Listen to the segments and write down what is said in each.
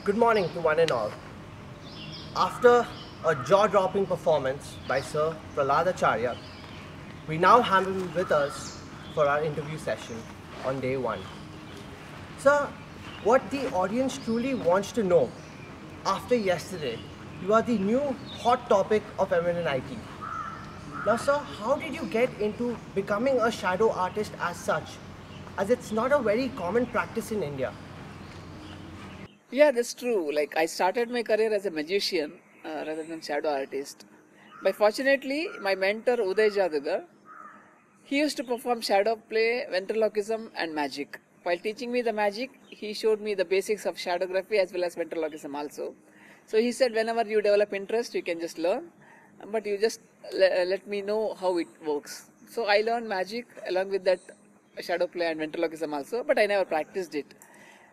Good morning to one and all. After a jaw-dropping performance by Sir Prahlad Acharya, we now have him with us for our interview session on day one. Sir, what the audience truly wants to know, after yesterday, you are the new hot topic of MNNIT. Now, sir, how did you get into becoming a shadow artist as such, as it's not a very common practice in India? Yeah, that's true. Like I started my career as a magician rather than shadow artist. But fortunately, my mentor Uday Jadugar, he used to perform shadow play, ventriloquism, and magic. While teaching me the magic, he showed me the basics of shadowgraphy as well as ventriloquism also. So he said, whenever you develop interest, you can just learn, but you just let me know how it works. So I learned magic along with that shadow play and ventriloquism also, but I never practiced it.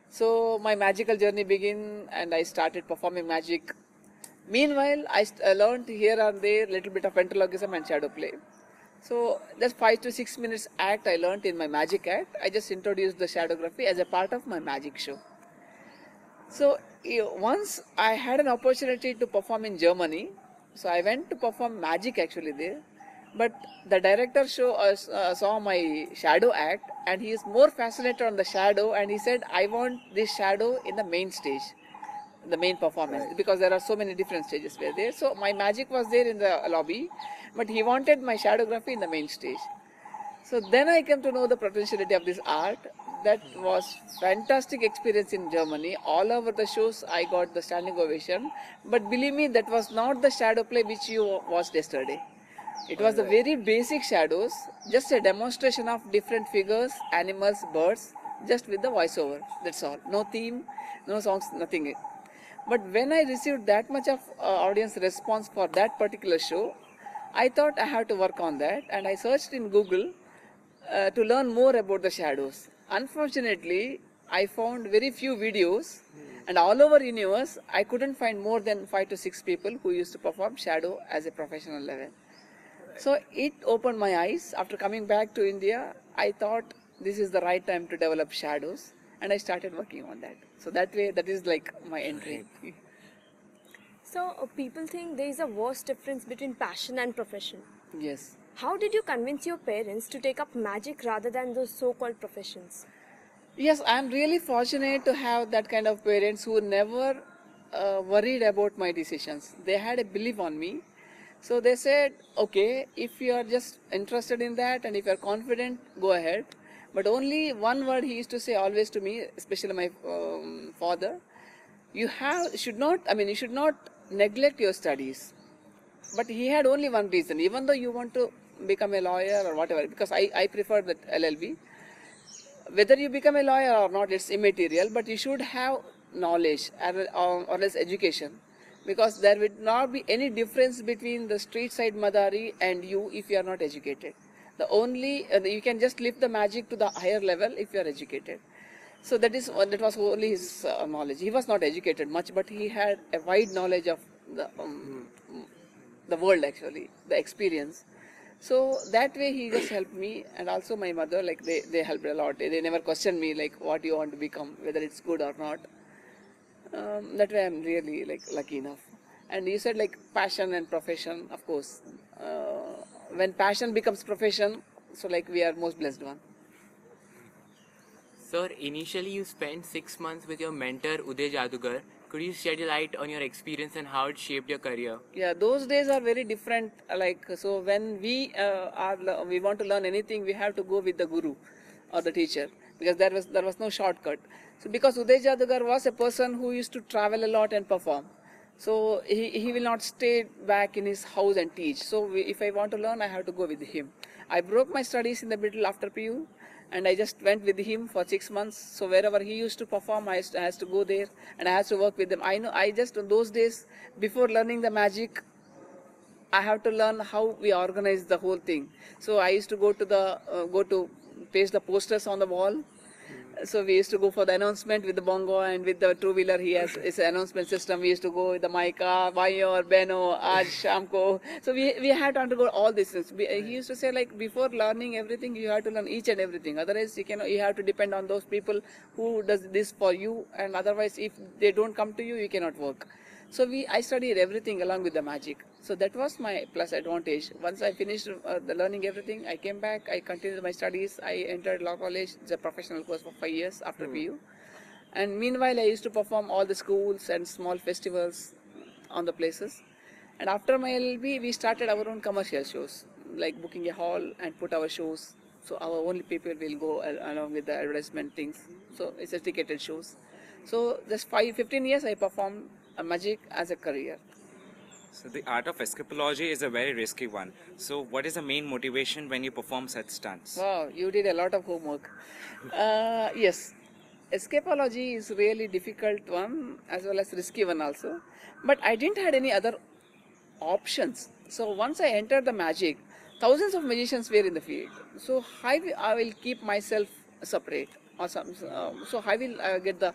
So my magical journey began and I started performing magic. Meanwhile, I learned here and there little bit of ventriloquism and shadow play. So that 5 to 6 minutes act I learned in my magic act. I just introduced the shadowgraphy as a part of my magic show. So once I had an opportunity to perform in Germany, so I went to perform magic actually there. But the director saw my shadow act and he is more fascinated on the shadow and he said, I want this shadow in the main stage, the main performance, because there are so many different stages were there. So my magic was there in the lobby, but he wanted my shadowgraphy in the main stage. So then I came to know the potentiality of this art. That was fantastic experience in Germany. All over the shows I got the standing ovation. But believe me, that was not the shadow play which you watched yesterday. It was the very basic shadows, just a demonstration of different figures, animals, birds, just with the voiceover. That's all. No theme, no songs, nothing. But when I received that much of audience response for that particular show, I thought I had to work on that and I searched in Google to learn more about the shadows. Unfortunately, I found very few videos and all over universe I couldn't find more than 5 to 6 people who used to perform shadow as a professional level. So it opened my eyes. After coming back to India, I thought this is the right time to develop shadows and I started working on that. So that way, that is like my entry. So, people think there is a vast difference between passion and profession. Yes. How did you convince your parents to take up magic rather than those so called professions? Yes, I'm really fortunate to have that kind of parents who never worried about my decisions. They had a belief on me. So they said, okay, if you are just interested in that and if you are confident, go ahead. But only one word he used to say always to me, especially my father, you should not neglect your studies. But he had only one reason, even though you want to become a lawyer or whatever, because I prefer that LLB. Whether you become a lawyer or not, it's immaterial, but you should have knowledge or else education. Because there will not be any difference between the street side Madari and you if you are not educated. You can just lift the magic to the higher level if you are educated. So that was only his knowledge. He was not educated much, but he had a wide knowledge of the world actually, the experience. So that way he just helped me, and also my mother, like they helped a lot. They never questioned me like what you want to become, whether it's good or not. That way I'm really like lucky enough. And you said like passion and profession, of course. When passion becomes profession, so like we are most blessed one. Sir, initially you spent 6 months with your mentor Uday Jadugar. Could you shed a light on your experience and how it shaped your career? Yeah, those days are very different. Like so, when we want to learn anything, we have to go with the guru or the teacher because there was no shortcut. So because Uday Jadugar was a person who used to travel a lot and perform, so he will not stay back in his house and teach. So if I want to learn, I have to go with him. I broke my studies in the middle after PU and I just went with him for 6 months. So wherever he used to perform, I has to go there and I has to work with them. I know I just on those days before learning the magic, I have to learn how we organize the whole thing. So I used to go to paste the posters on the wall. So we used to go for the announcement with the bongo, and with the two-wheeler he has his announcement system. We used to go with the Maika, Vayor, Beno, Aj, Shamko. So we had to undergo all these things. He used to say, like, before learning everything, you have to learn each and everything. Otherwise, you have to depend on those people who does this for you, and otherwise, if they don't come to you, you cannot work. So I studied everything along with the magic. So that was my plus advantage. Once I finished the learning everything, I came back, I continued my studies, I entered law college, it's a professional course for 5 years after PU. And meanwhile, I used to perform all the schools and small festivals on the places. And after my LLB, we started our own commercial shows, like booking a hall and put our shows. So our only people will go along with the advertisement things. So it's a ticketed shows. So just 15 years I performed magic as a career. So the art of escapology is a very risky one. So what is the main motivation when you perform such stunts? Wow, you did a lot of homework. Yes, escapology is really difficult one as well as risky one also. But I didn't had any other options. So once I entered the magic, thousands of magicians were in the field. So I will keep myself separate. Or some, so how will I get the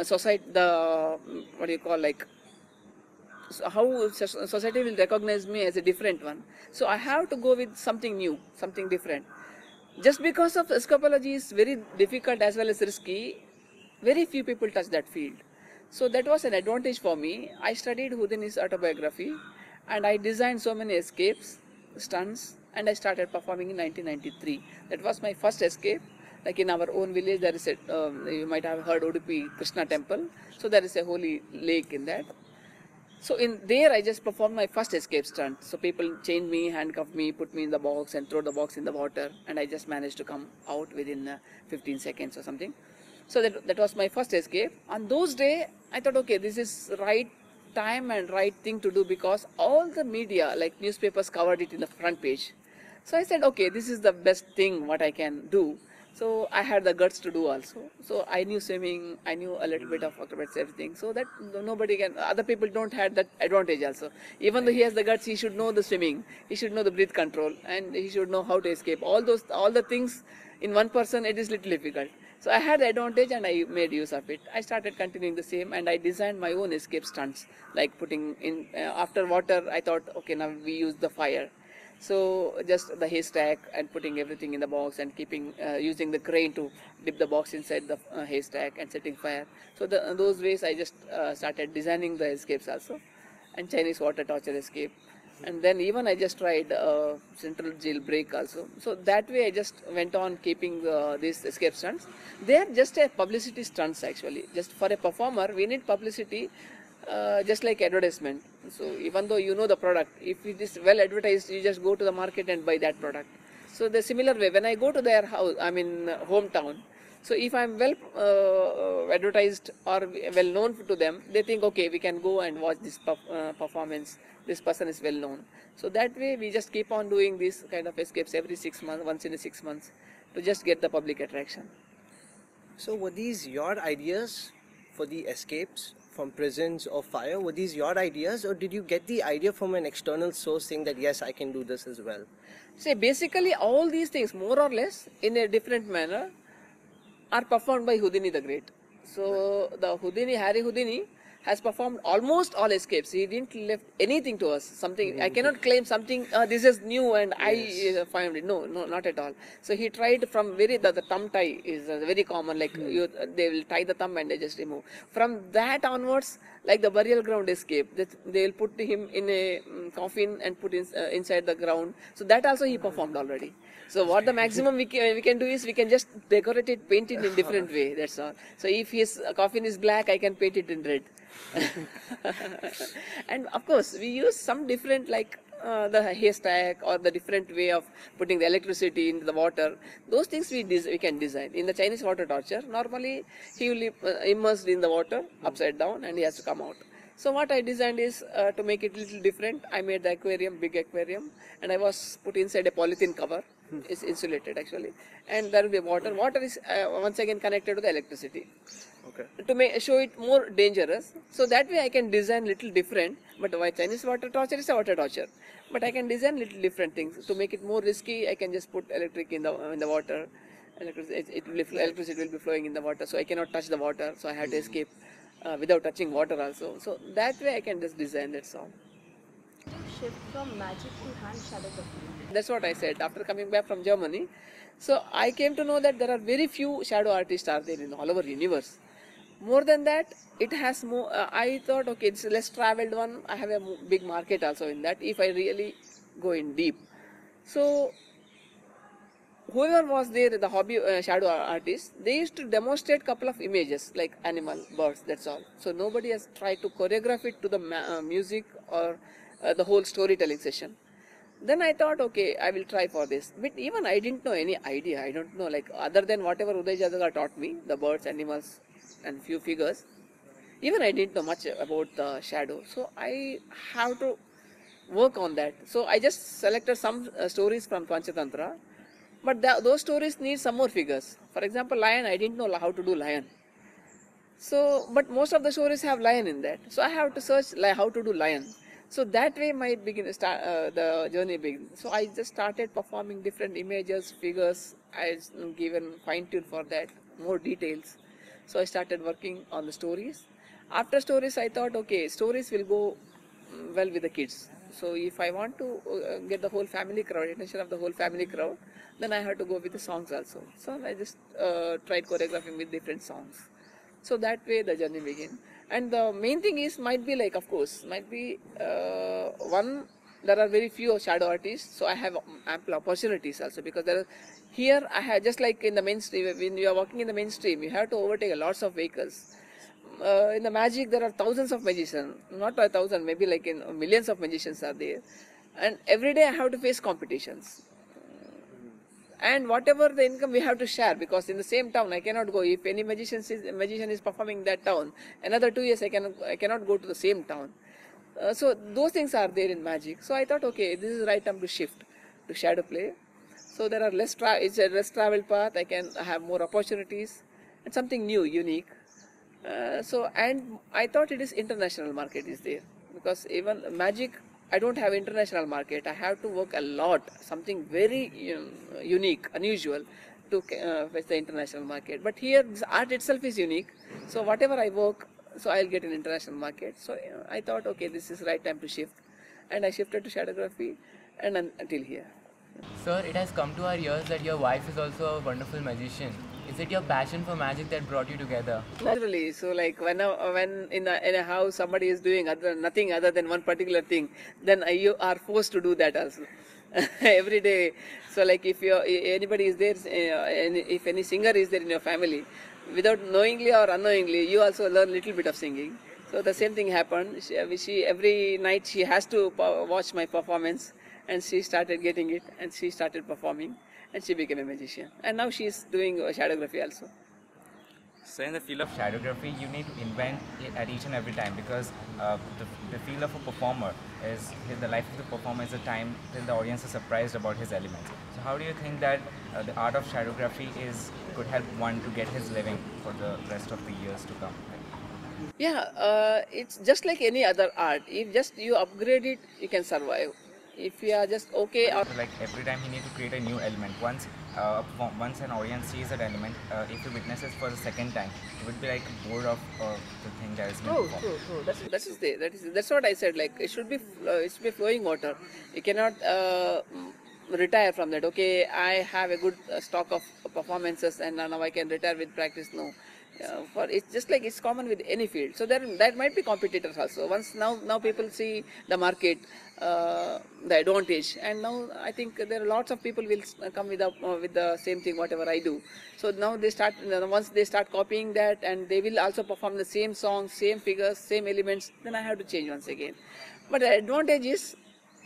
society, what do you call, like, so how society will recognize me as a different one. So I have to go with something new, something different. Just because of escapology is very difficult as well as risky, very few people touch that field. So that was an advantage for me. I studied Houdini's autobiography and I designed so many escapes, stunts, and I started performing in 1993. That was my first escape. Like in our own village, there is a, you might have heard Udupi Krishna temple. So there is a holy lake in that. So in there, I just performed my first escape stunt. So people chained me, handcuffed me, put me in the box and throw the box in the water. And I just managed to come out within 15 seconds or something. So that was my first escape. On those days, I thought, okay, this is right time and right thing to do because all the media, like newspapers, covered it in the front page. So I said, okay, this is the best thing what I can do. So I had the guts to do also. So I knew swimming, I knew a little bit of acrobatics, everything. So that nobody can, other people don't have that advantage also. Even though he has the guts, he should know the swimming, he should know the breath control, and he should know how to escape. All the things in one person, it is little difficult. So I had the advantage and I made use of it. I started continuing the same and I designed my own escape stunts, like putting in, after water, I thought, okay, now we use the fire. So just the haystack and putting everything in the box and keeping using the crane to dip the box inside the haystack and setting fire. So those ways I just started designing the escapes also, and Chinese water torture escape, and then even I just tried central jailbreak also. So that way I just went on keeping these escape stunts. They are just a publicity stunts actually. Just for a performer, we need publicity. Just like advertisement. So even though you know the product, if it is well advertised, you just go to the market and buy that product. So the similar way, when I go to their house, I mean hometown, so if I'm well advertised or well known to them, they think, okay, we can go and watch this performance. This person is well known. So that way we just keep on doing this kind of escapes every 6 months, once in a 6 months, to just get the public attraction. So were these your ideas for the escapes from prisons or fire? Were these your ideas, or did you get the idea from an external source saying that yes, I can do this as well? See, basically all these things more or less in a different manner are performed by Houdini the Great. So the Harry Houdini has performed almost all escapes. He didn't left anything to us. Something I cannot claim something. This is new and I found it. No, not at all. So he tried from the thumb tie is very common. Like they will tie the thumb and they just remove. From that onwards, like the burial ground escape, they will put him in a coffin and put inside the ground. So that also he performed already. So what the maximum we can do is we can just decorate it, paint it in different way. That's all. So if his coffin is black, I can paint it in red. And of course, we use some different, like the haystack or the different way of putting the electricity into the water. Those things we can design. In the Chinese water torture, normally he will be immersed in the water upside down and he has to come out. So what I designed is to make it a little different. I made the aquarium, big aquarium, and I was put inside a polythene cover. It's insulated actually, and there will be water. Water is once again connected to the electricity. Okay. To show it more dangerous, so that way I can design little different. But why Chinese water torture is a water torture, but I can design little different things to make it more risky. I can just put electric in the water, Electricity will be flowing in the water, so I cannot touch the water, so I have to escape without touching water also. So that way I can just design that song. Did you shift from magic to hand shadowgraphy? That's what I said after coming back from Germany. So I came to know that there are very few shadow artists are there in all over universe. More than that, it has more. I thought, okay, it's a less traveled one. I have a big market also in that if I really go in deep. So whoever was there, the hobby shadow artists, they used to demonstrate couple of images like animal, birds. That's all. So nobody has tried to choreograph it to the music or the whole storytelling session. Then I thought, okay, I will try for this. But even I didn't know any idea. I don't know, like other than whatever Uday Jadugar taught me, the birds, animals, and few figures. Even I didn't know much about the shadow. So I have to work on that. So I just selected some stories from Panchatantra. But those stories need some more figures. For example, lion, I didn't know how to do lion. So, but most of the stories have lion in that. So I have to search how to do lion. So that way my the journey begins. So I just started performing different images, figures. I given fine tune for that, more details. So I started working on the stories. After stories, I thought, okay, stories will go well with the kids. So if I want to get the whole family crowd, attention of the whole family crowd, then I have to go with the songs also. So I just tried choreographing with different songs. So that way the journey began. And the main thing is, might be like, of course, might be one, there are very few shadow artists, so I have ample opportunities also, because here I have, just like in the mainstream, when you are walking in the mainstream, you have to overtake lots of vehicles. In the magic, there are thousands of magicians, not a thousand, maybe like in millions of magicians are there. And every day I have to face competitions. And whatever the income we have to share, because in the same town I cannot go. If any magician is performing in that town, another 2 years I cannot go to the same town. So those things are there in magic. So I thought, okay, this is the right time to shift to shadow play. So there are it's a less traveled path. I can have more opportunities and something new, unique. And I thought it is international market is there, because even magic, I don't have international market. I have to work a lot, something very unique, unusual to fetch the international market. But here, this art itself is unique. So whatever I work, so I'll get an international market. So I thought, okay, this is the right time to shift. And I shifted to shadowgraphy and until here. Sir, it has come to our ears that your wife is also a wonderful magician. Is it your passion for magic that brought you together? Naturally, so like when in a house somebody is doing nothing other than one particular thing, then you are forced to do that also every day. So like if anybody is there, if any singer is there in your family, without knowingly or unknowingly, you also learn little bit of singing. So the same thing happened. She every night she has to watch my performance, and she started getting it, and she started performing. And she became a magician. And now she is doing shadowgraphy also. So in the field of shadowgraphy, you need to invent it at each and every time, because the field of a performer is, the life of the performer is a time till the audience is surprised about his elements. So how do you think that the art of shadowgraphy could help one to get his living for the rest of the years to come? Yeah, it's just like any other art. If just you upgrade it, you can survive. If you are just okay, or like every time you need to create a new element. Once an audience sees that element, if you witness it for the second time, you would be like bored of the thing that is being performed. True. That's what I said. Like it should be flowing water. You cannot retire from that. Okay, I have a good stock of performances, and now I can retire with practice. No. For it's just like it's common with any field. So that might be competitors also. Once now people see the market, the advantage, and now I think there are lots of people will come with the same thing whatever I do. So now once they start copying that, and they will also perform the same songs, same figures, same elements. Then I have to change once again. But the advantage is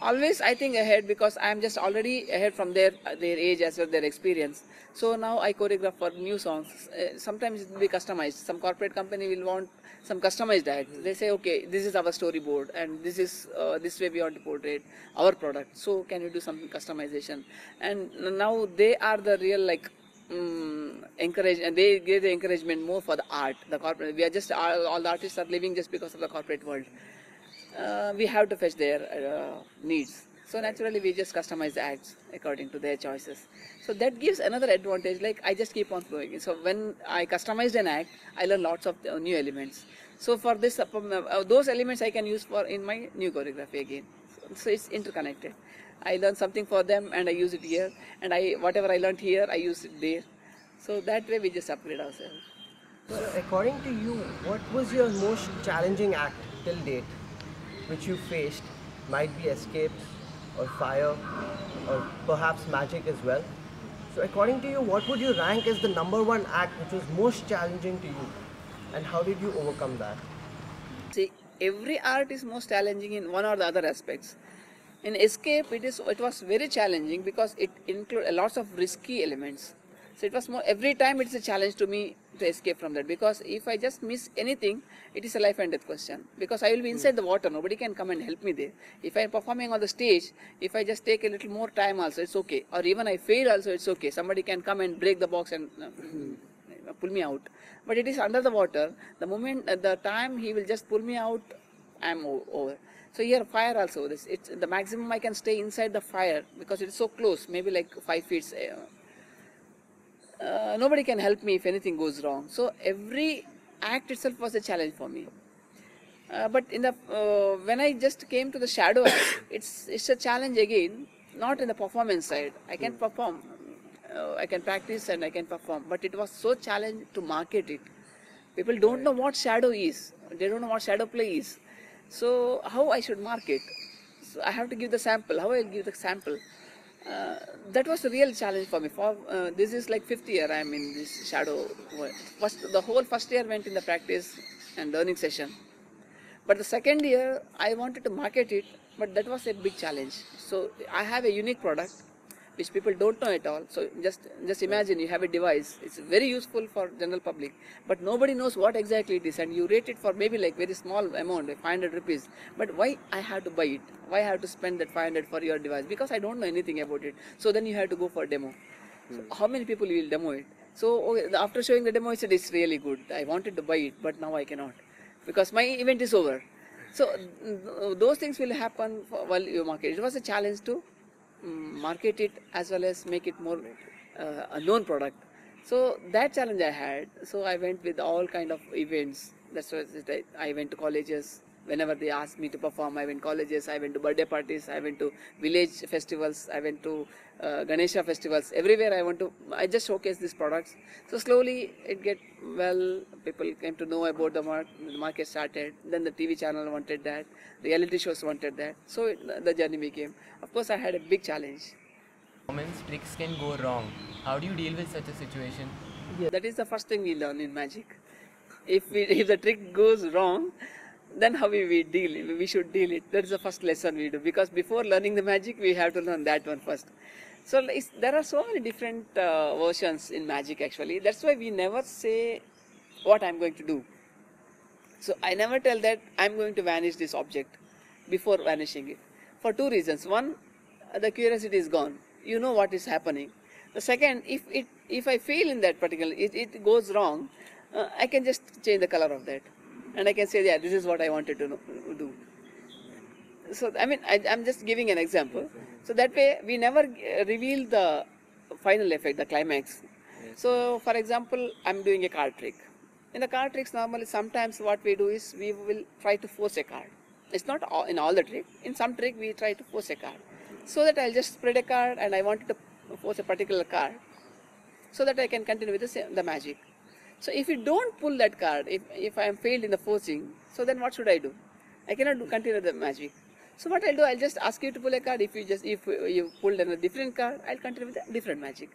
always I think ahead, because I am just already ahead from their age as well, their experience. So now I choreograph for new songs. Sometimes it will be customized. Some corporate company will want some customized acts. They say, okay, this is our storyboard, and this is this way we want to portray our product. So can you do some customization? And now they are the real encourage, and they give the encouragement more for the art, the corporate. We are just all the artists are living just because of the corporate world. We have to fetch their needs. So naturally we just customize the acts according to their choices. So that gives another advantage, like I just keep on flowing. So when I customized an act, I learn lots of new elements. So for this, those elements I can use for in my new choreography again. So it's interconnected. I learn something for them and I use it here, and whatever I learned here, I use it there. So that way we just upgrade ourselves. So according to you, what was your most challenging act till date which you faced? Might be escape or fire or perhaps magic as well. So according to you, what would you rank as the #1 act which was most challenging to you, and how did you overcome that? See, every art is most challenging in one or the other aspects. In escape, it was very challenging because it includes lots of risky elements. So it was more, every time it's a challenge to me to escape from that, because if I just miss anything, it is a life and death question, because I will be inside the water, nobody can come and help me there. If I am performing on the stage, if I just take a little more time also, it's okay, or even I fail also, it's okay, somebody can come and break the box and pull me out. But it is under the water, the moment, the time he will just pull me out, I am over. So here fire also, it's the maximum I can stay inside the fire because it is so close, maybe like 5 feet. Nobody can help me if anything goes wrong. So every act itself was a challenge for me. But in the when I just came to the shadow act, it's a challenge again, not in the performance side. I can perform, I can practice and I can perform, but it was so challenging to market it. People don't know what shadow is. They don't know what shadow play is. So how I should market? So I have to give the sample. How I will give the sample? That was a real challenge for me. This is like 5th year I am in this shadow world. The whole first year went in the practice and learning session. But the second year I wanted to market it, but that was a big challenge. So I have a unique product which people don't know at all. So just imagine you have a device. It's very useful for general public, but nobody knows what exactly it is, and you rate it for maybe like very small amount, like 500 rupees. But why I have to buy it? Why I have to spend that 500 for your device? Because I don't know anything about it. So then you have to go for a demo. So how many people will demo it? So okay, after showing the demo, I said it's really good. I wanted to buy it, but now I cannot because my event is over. So those things will happen while you market. It was a challenge to market it as well as make it more a known product. So that challenge I had. So I went with all kind of events. That's why I went to colleges. Whenever they asked me to perform, I went colleges, I went to birthday parties, I went to village festivals, I went to Ganesha festivals. Everywhere I just showcase these products. So slowly it get well, people came to know about the market started. Then the TV channel wanted that, reality shows wanted that. So the journey became. Of course, I had a big challenge. Performance tricks can go wrong. How do you deal with such a situation? That is the first thing we learn in magic. If the trick goes wrong, then how we deal, we should deal it. That is the first lesson we do, because before learning the magic, we have to learn that one first. So there are so many different versions in magic actually. That's why we never say what I'm going to do. So I never tell that I'm going to vanish this object before vanishing it. For 2 reasons. One, the curiosity is gone. You know what is happening. The second, if I fail in that particular, it goes wrong, I can just change the color of that. And I can say, yeah, this is what I wanted to do. So, I mean, I'm just giving an example. So that way, we never reveal the final effect, the climax. So, for example, I'm doing a card trick. In the card tricks, normally, sometimes what we do is, we will try to force a card. It's not in all the trick. In some trick, we try to force a card. So that I'll just spread a card and I wanted to force a particular card, so that I can continue with the magic. So if you don't pull that card, if I am failed in the forcing, so then what should I do? I cannot continue the magic. So what I'll do, I'll just ask you to pull a card. If you pulled a different card, I'll continue with a different magic.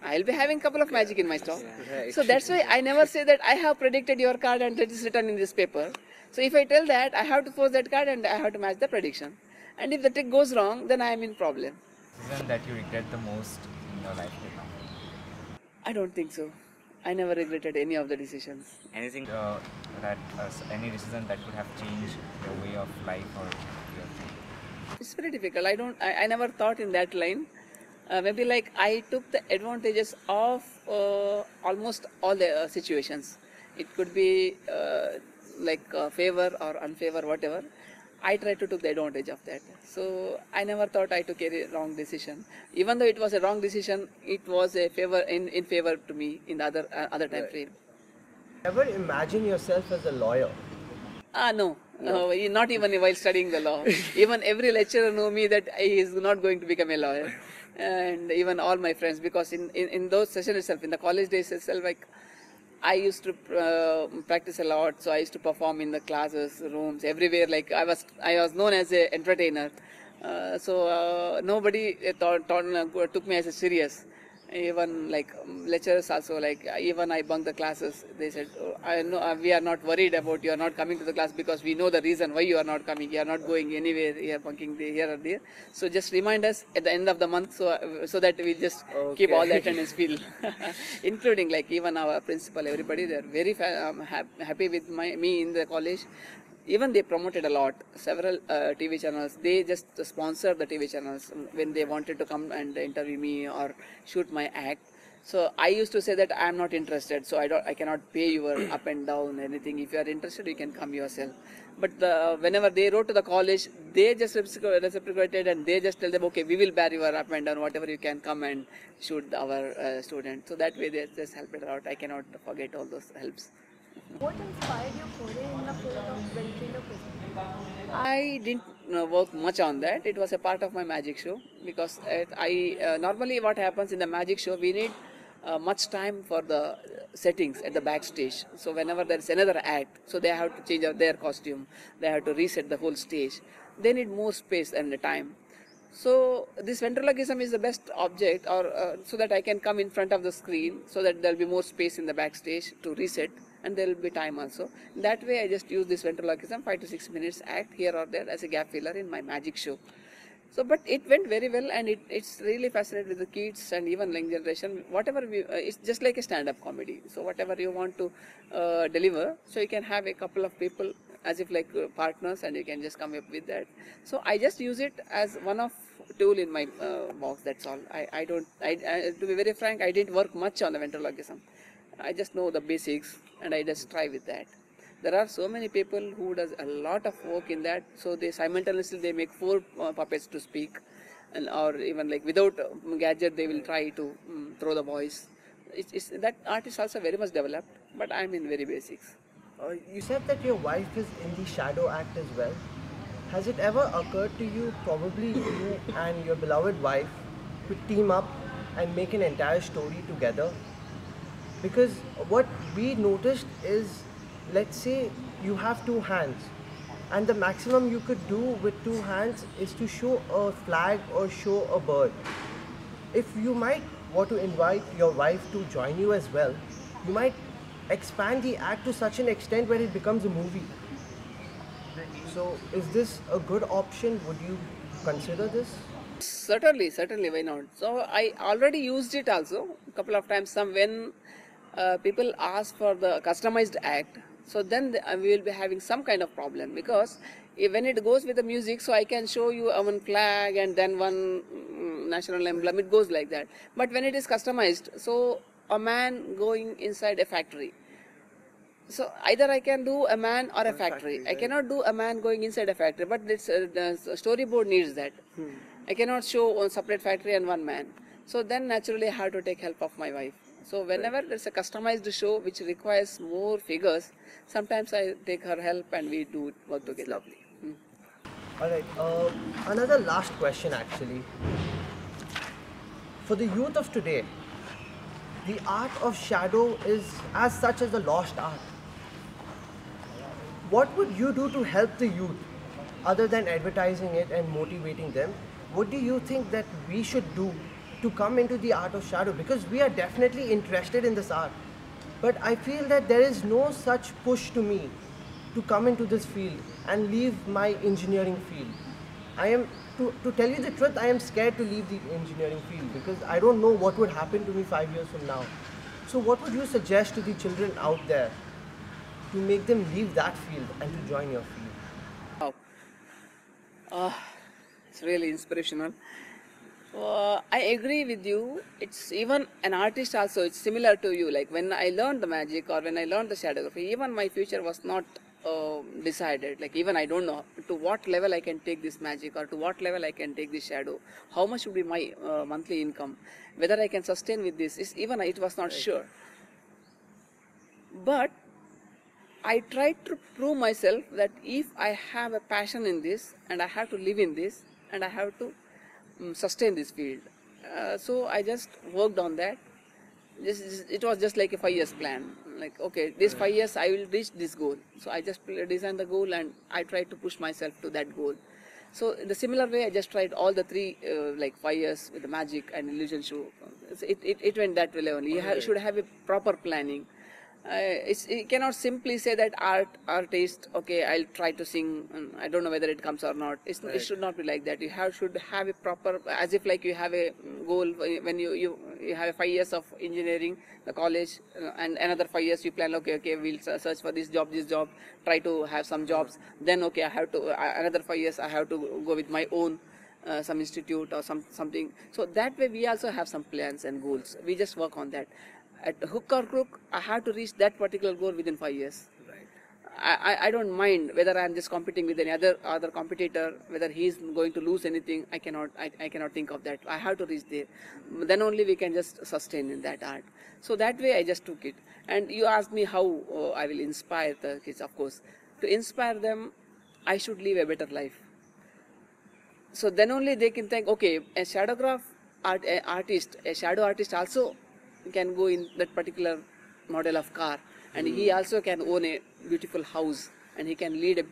I'll be having a couple of magic in my stock. Right. So that's why I never say that I have predicted your card and that is written in this paper. So if I tell that, I have to force that card and I have to match the prediction. And if the trick goes wrong, then I am in problem. Decision that you regret the most in your life right now? I don't think so. I never regretted any of the decisions. Anything any decision that could have changed your way of life or your thing? It's very difficult. I never thought in that line. Maybe like I took the advantages of almost all the situations. It could be like favor or unfavor, whatever. I tried to take the advantage of that. So I never thought I took a wrong decision. Even though it was a wrong decision, it was a favor in favor to me in the other time frame. Ever imagine yourself as a lawyer? No. Not even while studying the law. Even every lecturer knew me that he is not going to become a lawyer. And even all my friends, because in those sessions itself, in the college days itself, like, I used to practice a lot, so I used to perform in the classes, rooms, everywhere. Like I was known as an entertainer. So nobody took me as a serious. Even like lecturers also, like even I bunked the classes. They said, "Oh, I know we are not worried about you are not coming to the class because we know the reason why you are not coming. You are not going anywhere. You are bunking here or there. So just remind us at the end of the month, so that we just keep all the attendance filled, including like even our principal, everybody. They are very happy with me in the college. Even they promoted a lot, several TV channels. They just sponsored the TV channels when they wanted to come and interview me or shoot my act. So I used to say that I am not interested, so I cannot pay your up and down anything. If you are interested, you can come yourself. But whenever they wrote to the college, they just reciprocated and they just tell them, okay, we will bear your up and down, whatever you can come and shoot our students. So that way they just helped it out. I cannot forget all those helps. What inspired your foray in the field of ventriloquism? I didn't work much on that. It was a part of my magic show because normally what happens in the magic show, we need much time for the settings at the backstage. So whenever there is another act, so they have to change their costume, they have to reset the whole stage. They need more space and the time. So this ventriloquism is the best object, or so that I can come in front of the screen, so that there will be more space in the backstage to reset, and there will be time also. That way I just use this ventriloquism, 5 to 6 minutes act here or there as a gap filler in my magic show. So, but it went very well, and it's really fascinating with the kids and even young generation. Whatever it's just like a stand-up comedy. So whatever you want to deliver, so you can have a couple of people as if like partners, and you can just come up with that. So I just use it as one of tool in my box. That's all. To be very frank, I didn't work much on the ventriloquism. I just know the basics, and I just try with that. There are so many people who does a lot of work in that. So they simultaneously make 4 puppets to speak, and or even like without gadget they will try to throw the voice. That art is also very much developed, but I'm in very basics. You said that your wife is in the shadow act as well. Has it ever occurred to you, probably you and your beloved wife could team up and make an entire story together? Because what we noticed is, let's say you have 2 hands, and the maximum you could do with 2 hands is to show a flag or show a bird. If you might want to invite your wife to join you as well, you might expand the act to such an extent where it becomes a movie. So is this a good option? Would you consider this? Certainly, why not? So I already used it also a couple of times. When people ask for the customized act, so then we will be having some kind of problem, because when it goes with the music, so I can show you one flag and then one national emblem. It goes like that. But when it is customized, so a man going inside a factory. So either I can do a man or a factory. I cannot do a man going inside a factory, but the storyboard needs that. I cannot show one separate factory and one man. So then naturally I have to take help of my wife. So whenever there's a customized show which requires more figures, sometimes I take her help and we do work together. Lovely. Alright, another last question actually. For the youth of today, the art of shadow is as such as a lost art. What would you do to help the youth, other than advertising it and motivating them? What do you think that we should do to come into the art of shadow? Because we are definitely interested in this art, but I feel that there is no such push to me to come into this field and leave my engineering field. I am, to tell you the truth, I am scared to leave the engineering field because I don't know what would happen to me 5 years from now. So what would you suggest to the children out there to make them leave that field and to join your field? Wow. It's really inspirational. I agree with you. It's even an artist also, it's similar to you. Like when I learned the magic or when I learned the shadowgraphy, even my future was not decided, like even I don't know to what level I can take this magic or to what level I can take this shadow, how much would be my monthly income, whether I can sustain with this, even it was not sure. But I tried to prove myself that if I have a passion in this and I have to live in this and I have to sustain this field. So I just worked on that. It was just like a 5 years plan. Like, okay, these 5 years I will reach this goal. So I just designed the goal and I tried to push myself to that goal. So in the similar way, I just tried all the 3 like 5 years with the magic and illusion show. It went that way only. You should have a proper planning. You cannot simply say that artist, okay, I'll try to sing, and I don't know whether it comes or not. It should not be like that. You should have a proper, as if like you have a goal when you have 5 years of engineering, the college, and another 5 years you plan, okay, we'll search for this job, try to have some jobs. Then, okay, I have to, another 5 years I have to go with my own some institute or something. So that way we also have some plans and goals. We just work on that. At hook or crook, I have to reach that particular goal within 5 years. Right. I don't mind whether I am just competing with any other competitor, whether he is going to lose anything. I cannot think of that. I have to reach there. Then only we can just sustain in that art. So that way I just took it. And you asked me how I will inspire the kids. Of course, to inspire them, I should live a better life. So then only they can think, okay, a shadowgraph artist, a shadow artist also can go in that particular model of car, and he also can own a beautiful house and he can lead a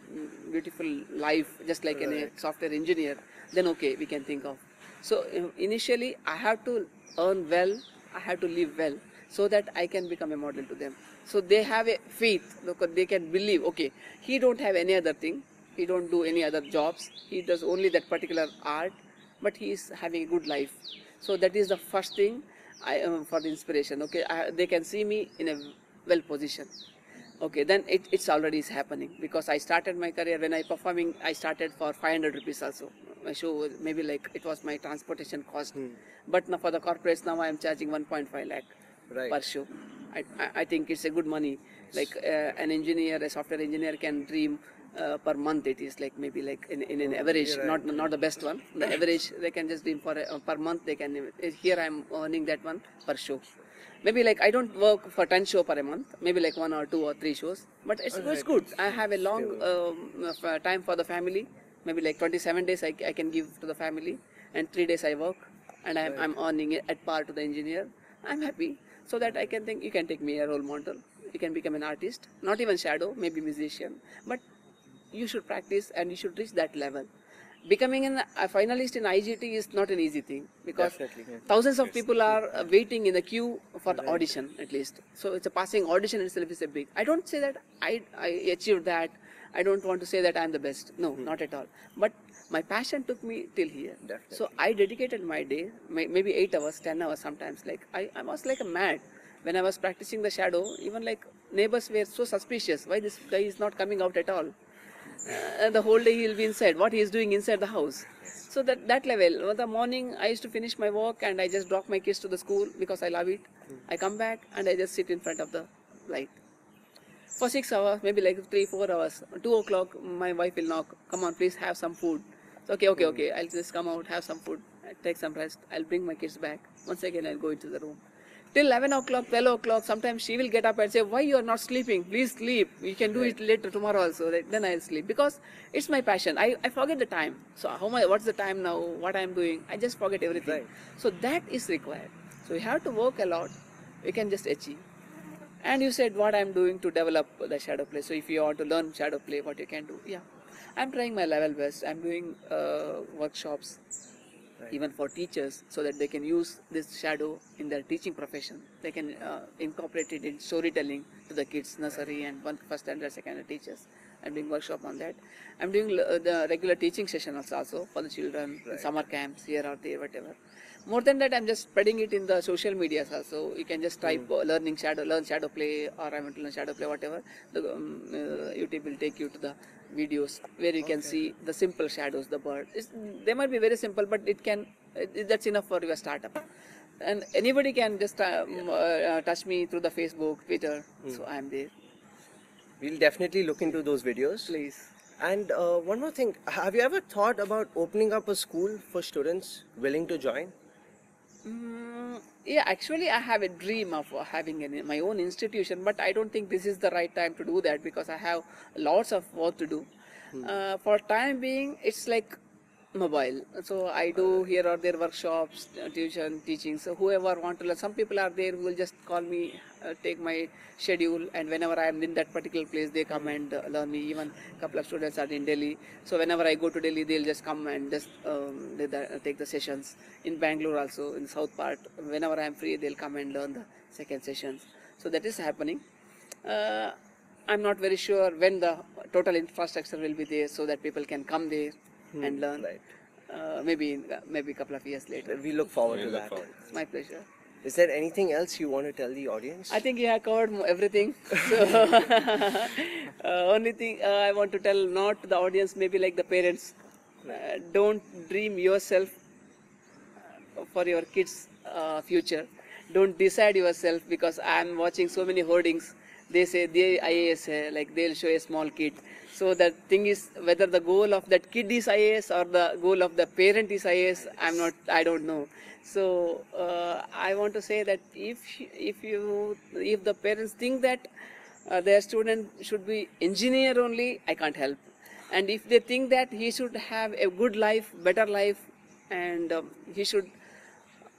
beautiful life just like a software engineer. Then okay, we can think of. So initially I have to earn well, I have to live well, so that I can become a model to them. So they have a faith, they can believe, okay, he don't have any other thing, he don't do any other jobs, he does only that particular art, but he is having a good life. So that is the first thing for the inspiration. Okay, they can see me in a well position. Okay, then it's already is happening, because I started my career when I performing. I started for 500 rupees also. My show maybe like it was my transportation cost, but now for the corporates now I am charging 1.5 lakh per show. I think it's a good money. Like an engineer, a software engineer can dream. Per month it is like maybe like in an average, not the best one. The average they can just dream for per month they can. Here I am earning that one per show. Maybe like I don't work for 10 shows per a month. Maybe like 1 or 2 or 3 shows. But it's good. I have a long time for the family. Maybe like 27 days I can give to the family, and 3 days I work, and I'm earning it at par to the engineer. I'm happy. So that I can think you can take me a role model. You can become an artist, not even shadow, maybe musician, but you should practice and you should reach that level. Becoming a finalist in IGT is not an easy thing, because thousands of people are waiting in the queue for the audition at least. So it's a passing audition itself is a big. I don't say that I achieved that. I don't want to say that I'm the best. No, not at all. But my passion took me till here. So I dedicated my day, maybe 8 hours, 10 hours sometimes. Like I was like a mad. When I was practicing the shadow, even like neighbors were so suspicious. Why this guy is not coming out at all? The whole day he will be inside. What he is doing inside the house? So that level. The morning I used to finish my work and I just drop my kids to the school because I love it. I come back and I just sit in front of the light for 6 hours, maybe like 3-4 hours. 2 o'clock, my wife will knock. Come on, please have some food. So, okay. I'll just come out, have some food, I'll take some rest. I'll bring my kids back. Once again, I'll go into the room. Till 11 o'clock, 12 o'clock, sometimes she will get up and say, why you are not sleeping? Please sleep. You can do it later, tomorrow also. Then I'll sleep. Because it's my passion. I forget the time. So what's the time now? What I'm doing? I just forget everything. So that is required. So you have to work a lot. You can just achieve. And you said what I'm doing to develop the shadow play. So if you want to learn shadow play, what you can do. Yeah. I'm trying my level best. I'm doing workshops. Even for teachers, so that they can use this shadow in their teaching profession. They can incorporate it in storytelling to the kids, nursery and first and second teachers. I'm doing workshop on that. I'm doing the regular teaching sessions also for the children, summer camps here or there, whatever. More than that, I'm just spreading it in the social media also. You can just type learn shadow play, or I want to learn shadow play, whatever. The YouTube will take you to the videos where you can see the simple shadows, the bird. They might be very simple, but that's enough for your startup. And anybody can just touch me through the Facebook, Twitter. So I'm there. We'll definitely look into those videos. Please. And one more thing, have you ever thought about opening up a school for students willing to join? Yeah, actually, I have a dream of having my own institution, but I don't think this is the right time to do that because I have lots of work to do. For time being, it's like mobile. So I do here or there workshops, tuition, teaching. So whoever want to learn, some people are there who will just call me, take my schedule, and whenever I am in that particular place, they come and learn me. Even a couple of students are in Delhi. So whenever I go to Delhi, they'll just come and just take the sessions. In Bangalore also, in South part, whenever I am free, they'll come and learn the second sessions. So that is happening. I'm not very sure when the total infrastructure will be there so that people can come there and learn. Right. Maybe a couple of years later. We look forward to that. It's my pleasure. Is there anything else you want to tell the audience? I think you have covered everything. So, only thing I want to tell, not the audience, maybe like the parents, don't dream yourself for your kids' future. Don't decide yourself, because I am watching so many hoardings. They say they IAS, like they'll show a small kid. So the thing is, whether the goal of that kid is IAS or the goal of the parent is IAS, I don't know. So I want to say that if the parents think that their student should be engineer only, I can't help. And if they think that he should have a good life, better life, and he should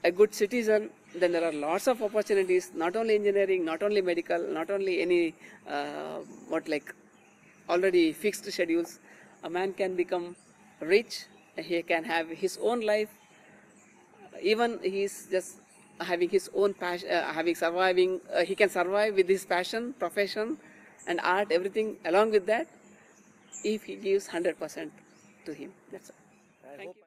a good citizen, then there are lots of opportunities, not only engineering, not only medical, not only any already fixed schedules. A man can become rich, he can have his own life, even he's just having his own passion, he can survive with his passion, profession and art, everything along with that, if he gives 100% to him. That's all. Thank you.